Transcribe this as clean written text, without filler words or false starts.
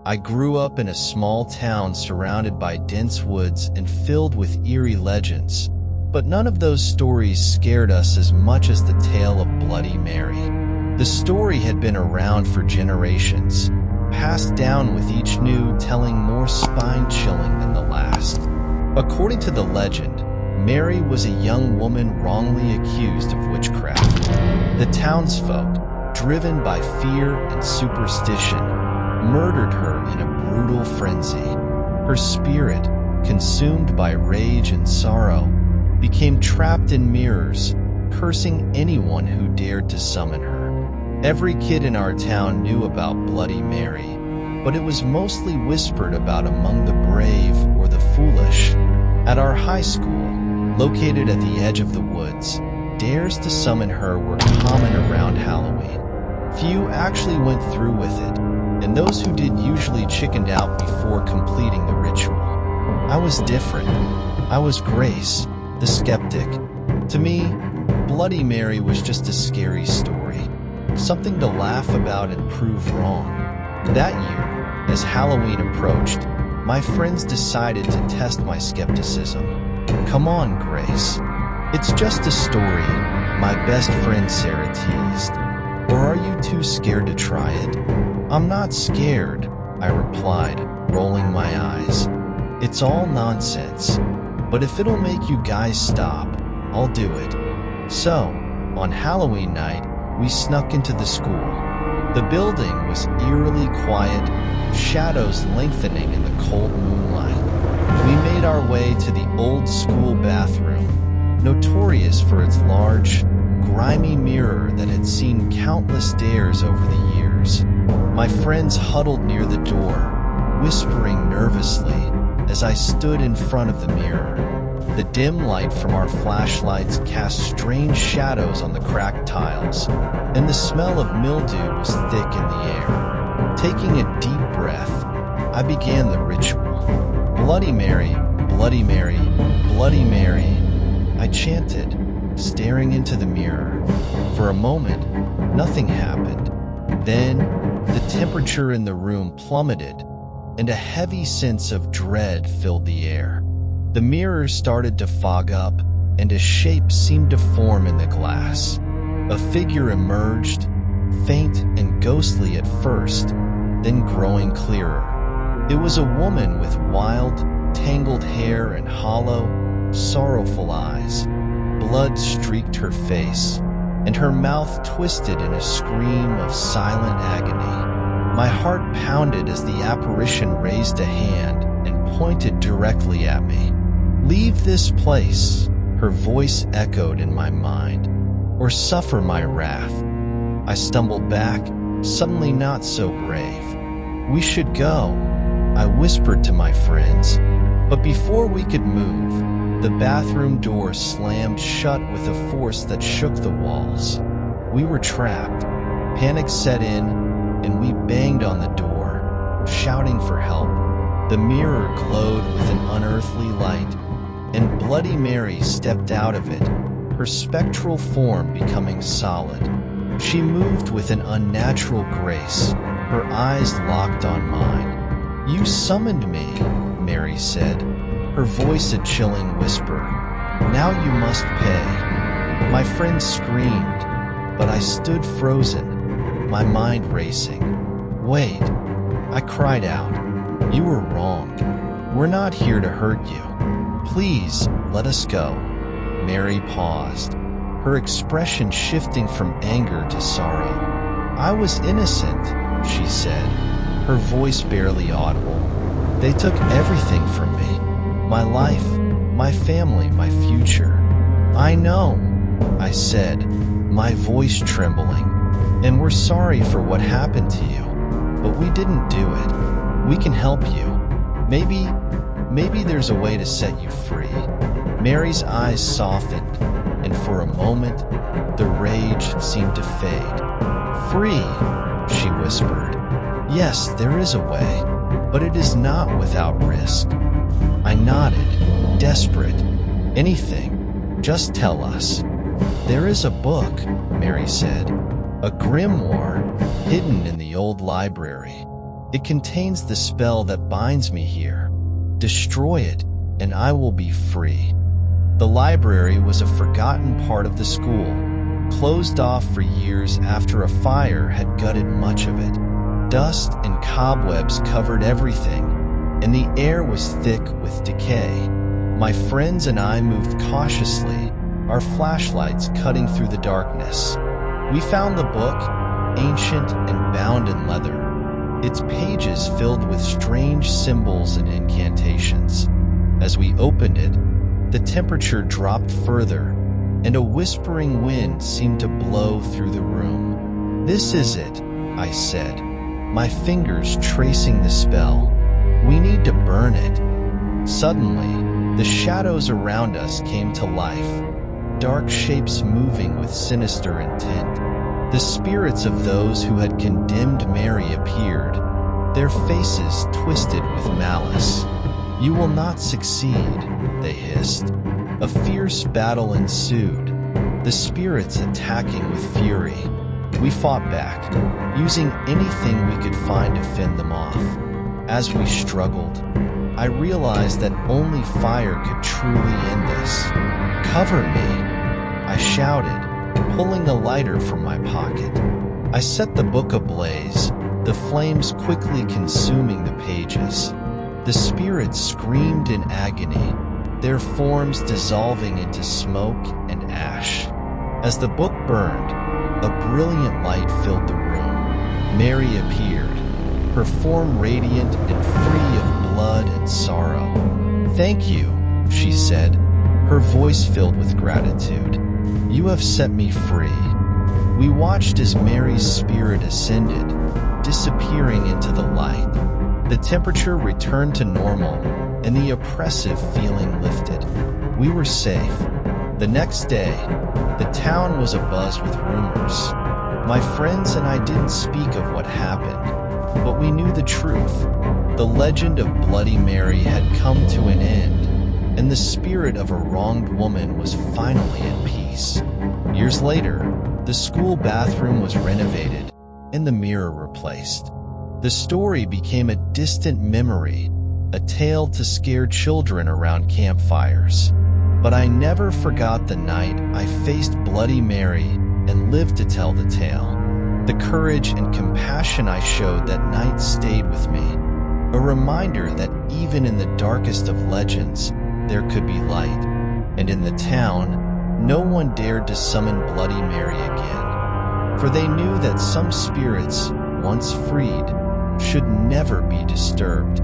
I grew up in a small town surrounded by dense woods and filled with eerie legends, but none of those stories scared us as much as the tale of Bloody Mary. The story had been around for generations, passed down with each new telling more spine-chilling than the last. According to the legend, Mary was a young woman wrongly accused of witchcraft. The townsfolk, driven by fear and superstition, murdered her in a brutal frenzy. Her spirit, consumed by rage and sorrow, became trapped in mirrors, cursing anyone who dared to summon her. Every kid in our town knew about Bloody Mary, but it was mostly whispered about among the brave or the foolish. At our high school, located at the edge of the woods, dares to summon her were common around Halloween. Few actually went through with it, and those who did usually chickened out before completing the ritual. I was different. I was Grace, the skeptic. To me, Bloody Mary was just a scary story, something to laugh about and prove wrong. That year, as Halloween approached, my friends decided to test my skepticism. "Come on, Grace. It's just a story," my best friend Sarah teased. "Or are you too scared to try it?" "I'm not scared," I replied, rolling my eyes. "It's all nonsense, but if it'll make you guys stop, I'll do it." So, on Halloween night, we snuck into the school. The building was eerily quiet, shadows lengthening in the cold moonlight. We made our way to the old school bathroom, notorious for its large, grimy mirror that had seen countless dares over the years. My friends huddled near the door, whispering nervously as I stood in front of the mirror. The dim light from our flashlights cast strange shadows on the cracked tiles, and the smell of mildew was thick in the air. Taking a deep breath, I began the ritual. "Bloody Mary, Bloody Mary, Bloody Mary," I chanted, staring into the mirror. For a moment, nothing happened. Then, the temperature in the room plummeted, and a heavy sense of dread filled the air. The mirror started to fog up, and a shape seemed to form in the glass. A figure emerged, faint and ghostly at first, then growing clearer. It was a woman with wild, tangled hair and hollow, sorrowful eyes. Blood streaked her face, and her mouth twisted in a scream of silent agony. My heart pounded as the apparition raised a hand and pointed directly at me. "Leave this place," her voice echoed in my mind, "or suffer my wrath." I stumbled back, suddenly not so brave. "We should go," I whispered to my friends. But before we could move, the bathroom door slammed shut with a force that shook the walls. We were trapped. Panic set in, and we banged on the door, shouting for help. The mirror glowed with an unearthly light, and Bloody Mary stepped out of it, her spectral form becoming solid. She moved with an unnatural grace, her eyes locked on mine. "You summoned me," Mary said, her voice a chilling whisper. "Now you must pay." My friend screamed, but I stood frozen, my mind racing. "Wait," I cried out. "You were wrong. We're not here to hurt you. Please, let us go." Mary paused, her expression shifting from anger to sorrow. "I was innocent," she said, her voice barely audible. "They took everything from me. My life, my family, my future." "I know," I said, my voice trembling. "And we're sorry for what happened to you, but we didn't do it. We can help you. Maybe there's a way to set you free." Mary's eyes softened, and for a moment, the rage seemed to fade. "Free," she whispered. "Yes, there is a way, but it is not without risk." I nodded, desperate. "Anything. Just tell us." "There is a book," Mary said. "A grimoire, hidden in the old library. It contains the spell that binds me here. Destroy it, and I will be free." The library was a forgotten part of the school, closed off for years after a fire had gutted much of it. Dust and cobwebs covered everything, and the air was thick with decay. My friends and I moved cautiously, our flashlights cutting through the darkness. We found the book, ancient and bound in leather, its pages filled with strange symbols and incantations. As we opened it, the temperature dropped further, and a whispering wind seemed to blow through the room. "This is it," I said, my fingers tracing the spell. "We need to burn it." Suddenly, the shadows around us came to life, dark shapes moving with sinister intent. The spirits of those who had condemned Mary appeared, their faces twisted with malice. "You will not succeed," they hissed. A fierce battle ensued, the spirits attacking with fury. We fought back, using anything we could find to fend them off. As we struggled, I realized that only fire could truly end this. "Cover me," I shouted, pulling a lighter from my pocket. I set the book ablaze, the flames quickly consuming the pages. The spirits screamed in agony, their forms dissolving into smoke and ash. As the book burned, a brilliant light filled the room. Mary appeared, her form radiant and free of blood and sorrow. "Thank you," she said, her voice filled with gratitude. "You have set me free." We watched as Mary's spirit ascended, disappearing into the light. The temperature returned to normal, and the oppressive feeling lifted. We were safe. The next day, the town was abuzz with rumors. My friends and I didn't speak of what happened, but we knew the truth. The legend of Bloody Mary had come to an end, and the spirit of a wronged woman was finally at peace. Years later, the school bathroom was renovated and the mirror replaced. The story became a distant memory, a tale to scare children around campfires. But I never forgot the night I faced Bloody Mary and lived to tell the tale. The courage and compassion I showed that night stayed with me, a reminder that even in the darkest of legends, there could be light. And in the town, no one dared to summon Bloody Mary again, for they knew that some spirits, once freed, should never be disturbed.